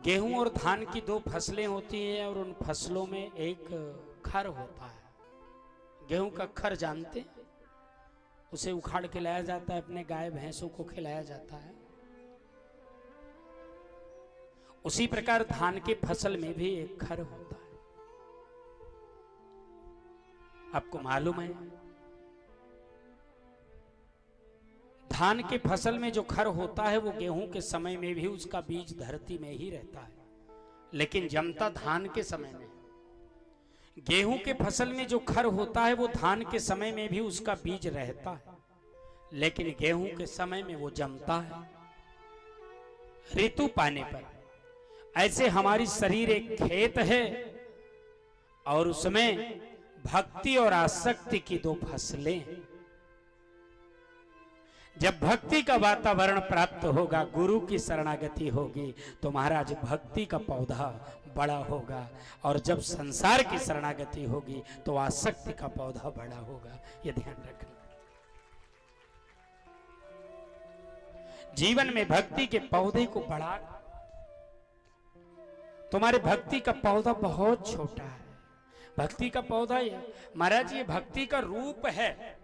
गेहूं और धान की दो फसलें होती हैं और उन फसलों में एक खर होता है। गेहूं का खर जानते हैं? उसे उखाड़ के लाया जाता है, अपने गाय भैंसों को खिलाया जाता है। उसी प्रकार धान की फसल में भी एक खर होता है। आपको मालूम है, धान के फसल में जो खर होता है वो गेहूं के समय में भी उसका बीज धरती में ही रहता है, लेकिन जमता धान के समय में। गेहूं के फसल में जो खर होता है वो धान के समय में भी उसका बीज रहता है, लेकिन गेहूं के समय में वो जमता है ऋतु पाने पर। ऐसे हमारी शरीर एक खेत है और उसमें भक्ति और आसक्ति की दो फसलें हैं। जब भक्ति का वातावरण प्राप्त होगा, गुरु की शरणागति होगी, तो महाराज भक्ति का पौधा बड़ा होगा, और जब संसार की शरणागति होगी तो आसक्ति का पौधा बड़ा होगा। यह ध्यान रखना। जीवन में भक्ति के पौधे को बढ़ा, तुम्हारे भक्ति का पौधा बहुत छोटा है। भक्ति का पौधा ये महाराज, ये भक्ति का रूप है।